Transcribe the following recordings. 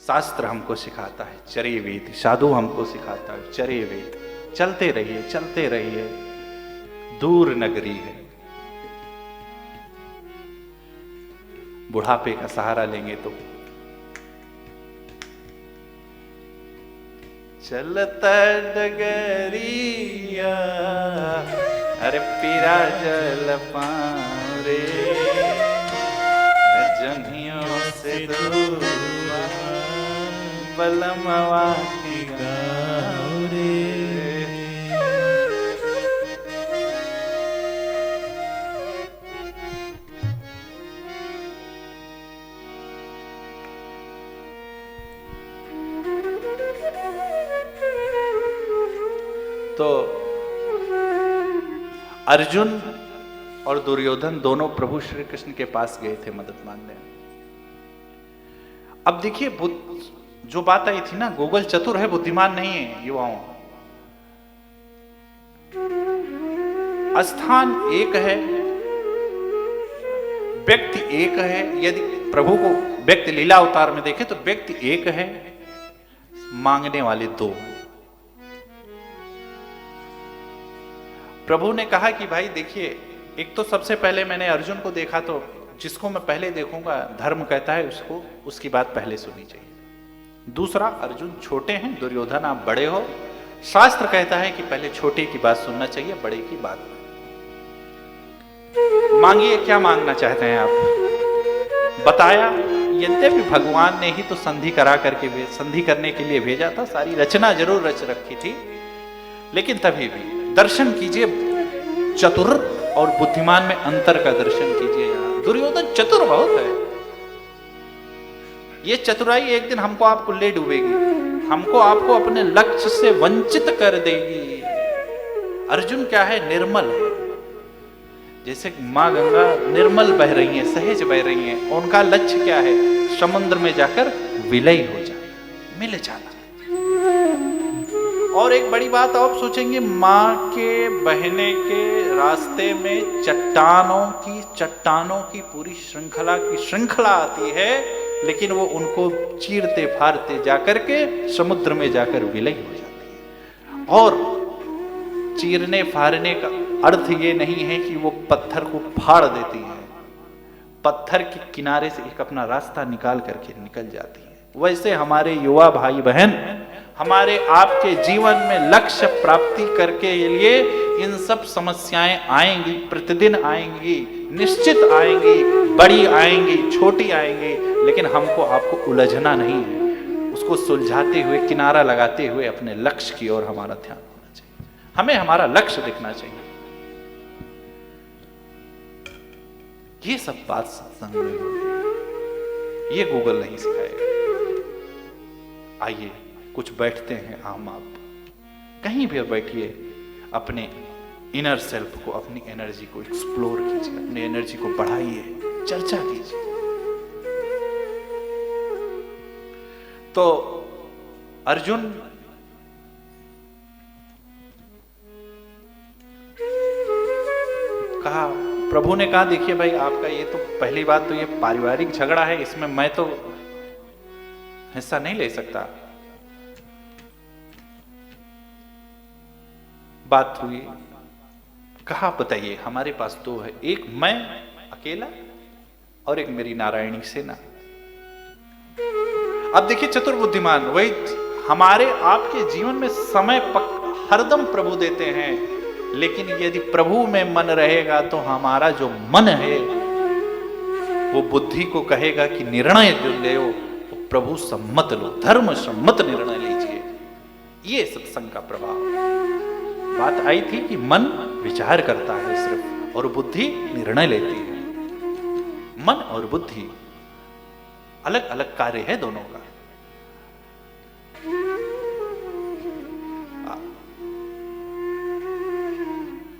शास्त्र हमको सिखाता है चरे वेद, साधु हमको सिखाता है चरे वेद। चलते रहिए, दूर नगरी है। बुढ़ापे का सहारा लेंगे तो चलता डगरिया, अरे पीरा जल पाऊं रे, जंघियों से दूर बलमवा की गाँव रे। तो अर्जुन और दुर्योधन दोनों प्रभु श्री कृष्ण के पास गए थे मदद मांगने। अब देखिए जो बात आई थी ना, गूगल चतुर है, बुद्धिमान नहीं है। युवाओं, स्थान एक है, व्यक्ति एक है। यदि प्रभु को व्यक्ति लीला अवतार में देखे तो व्यक्ति एक है, मांगने वाले दो। प्रभु ने कहा कि भाई देखिए, एक तो सबसे पहले मैंने अर्जुन को देखा, तो जिसको मैं पहले देखूंगा, धर्म कहता है उसको उसकी बात पहले सुननी चाहिए। दूसरा, अर्जुन छोटे हैं, दुर्योधन आप बड़े हो, शास्त्र कहता है कि पहले छोटे की बात सुनना चाहिए, बड़े की बात। मांगिए, क्या मांगना चाहते हैं आप? बताया। यद्यपि भगवान ने ही तो संधि करा करके संधि करने के लिए भेजा था, सारी रचना जरूर रच रखी थी, लेकिन तभी भी दर्शन कीजिए, चतुर और बुद्धिमान में अंतर का दर्शन कीजिए। यहां दुर्योधन चतुर बहुत है। ये चतुराई एक दिन हमको आपको ले डूबेगी, हमको आपको अपने लक्ष्य से वंचित कर देगी। अर्जुन क्या है? निर्मल है। जैसे मां गंगा निर्मल बह रही है, सहज बह रही है, उनका लक्ष्य क्या है? समुद्र में जाकर विलय हो जाना, मिल जाना। और एक बड़ी बात आप सोचेंगे, मां के बहने के रास्ते में चट्टानों की पूरी श्रृंखला आती है, लेकिन वो उनको चीरते फाड़ते जाकर के समुद्र में जाकर विलय हो जाती है। और चीरने फाड़ने का अर्थ ये नहीं है कि वो पत्थर को फाड़ देती है, पत्थर के किनारे से एक अपना रास्ता निकाल करके निकल जाती है। वैसे हमारे युवा भाई बहन, हमारे आपके जीवन में लक्ष्य प्राप्ति करके लिए इन सब समस्याएं आएंगी, प्रतिदिन आएंगी, निश्चित आएंगी, बड़ी आएंगी, छोटी आएंगी, लेकिन हमको आपको उलझना नहीं है। उसको सुलझाते हुए, किनारा लगाते हुए अपने लक्ष्य की ओर हमारा ध्यान होना चाहिए। हमें हमारा लक्ष्य दिखना चाहिए। ये सब बात सत्संग में होगी, ये गूगल नहीं सिखाएगा। आइए कुछ बैठते हैं हम आप, कहीं भी बैठिए, अपने इनर सेल्फ को, अपनी एनर्जी को एक्सप्लोर कीजिए, अपनी एनर्जी को बढ़ाइए, चर्चा कीजिए। तो अर्जुन कहा, प्रभु ने कहा देखिए भाई, आपका ये तो पहली बात तो ये पारिवारिक झगड़ा है, इसमें मैं तो हिस्सा नहीं ले सकता। बात हुई, कहा बताइए, हमारे पास दो है, एक मैं अकेला और एक मेरी नारायणी सेना। अब देखिए चतुर बुद्धिमान, वही हमारे आपके जीवन में समय हरदम प्रभु देते हैं, लेकिन यदि प्रभु में मन रहेगा तो हमारा जो मन है वो बुद्धि को कहेगा कि निर्णय जो ले तो प्रभु सम्मत लो, धर्म सम्मत निर्णय लीजिए। ये सत्संग का प्रभाव। बात आई थी कि मन विचार करता है सिर्फ, और बुद्धि निर्णय लेती है। मन और बुद्धि अलग अलग कार्य है दोनों का।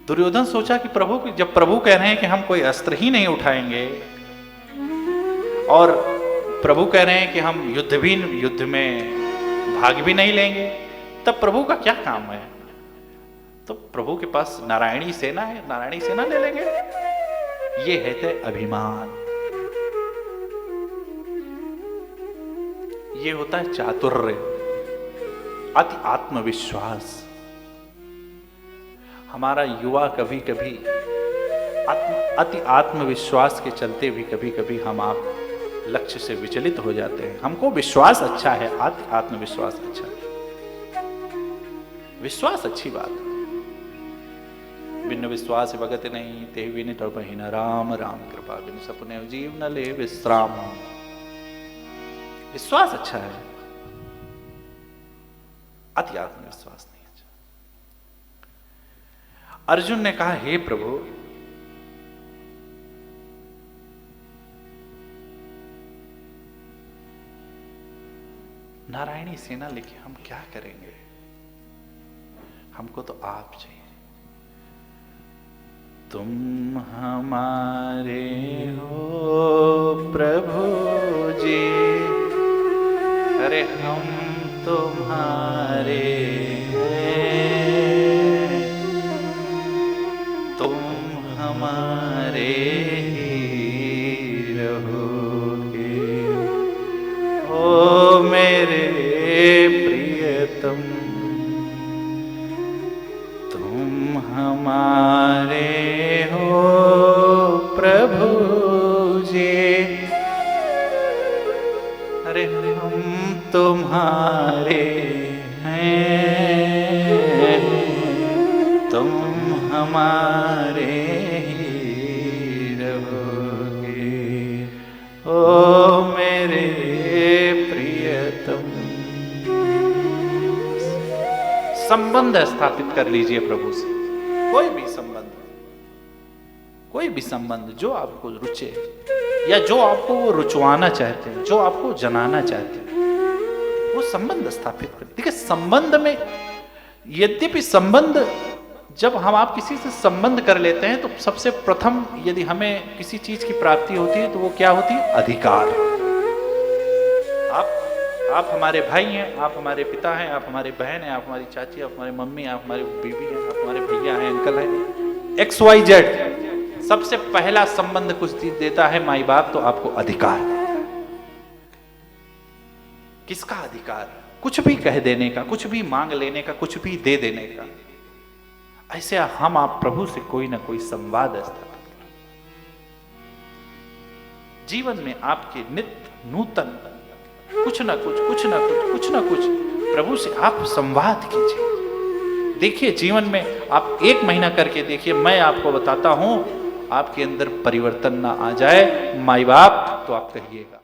दुर्योधन सोचा कि जब प्रभु कह रहे हैं कि हम कोई अस्त्र ही नहीं उठाएंगे, और प्रभु कह रहे हैं कि हम युद्ध में भाग भी नहीं लेंगे, तब प्रभु का क्या काम है? तो प्रभु के पास नारायणी सेना है, नारायणी सेना ले लेंगे। ये है अभिमान, ये होता है चातुर्य, अति आत्मविश्वास। हमारा युवा कभी कभी अति आत्मविश्वास के चलते भी कभी कभी हम आप लक्ष्य से विचलित हो जाते हैं। हमको विश्वास अच्छा है, आत्मविश्वास अच्छा है। विश्वास अच्छी बात है। बिन विश्वास भगत नहीं, ते विन तड़पहीन राम राम कृपा बिन सपने जीव न ले विश्राम। विश्वास अच्छा है, अति आत्मविश्वास नहीं अच्छा। अर्जुन ने कहा, हे प्रभु, नारायणी सेना लेके हम क्या करेंगे? हमको तो आप चाहिए। तुम हमारे हो प्रभु जी, अरे हम तुम्हारे हैं, तुम हमारे ही रहोगे। ओ मेरे प्रियतम, तुम हमारे हो प्रभु जी, अरे हम तुम्हारे हैं, तुम हमारे ही रहोगे। ओ मेरे प्रियतम। संबंध स्थापित कर लीजिए प्रभु से। कोई भी संबंध, कोई भी संबंध जो आपको रुचे या जो आपको वो रुचवाना चाहते हैं, जो आपको जनाना चाहते हैं, वो संबंध स्थापित कर। देखिए, संबंध में यद्यपि संबंध, जब हम आप किसी से संबंध कर लेते हैं तो सबसे प्रथम यदि हमें किसी चीज की प्राप्ति होती है तो वो क्या होती है? अधिकार। आप हमारे भाई हैं, आप हमारे पिता हैं, आप हमारे बहन हैं, आप हमारी चाची, आप हमारे मम्मी, आप हमारे बीबी हैं, आप हमारे भैया हैं, अंकल हैं, XYZ। सबसे पहला संबंध कुछ देता है माई बाप, तो आपको अधिकार देता है। किसका अधिकार? कुछ भी कह देने का, कुछ भी मांग लेने का, कुछ भी दे देने का। ऐसे हम आप प्रभु से कोई ना कोई संवाद स्थापित करें। जीवन में आपके नित्य नूतन कुछ ना कुछ प्रभु से आप संवाद कीजिए। देखिए, जीवन में आप 1 महीना करके देखिए, मैं आपको बताता हूं, आपके अंदर परिवर्तन ना आ जाए माई बाप, तो आप कहिएगा।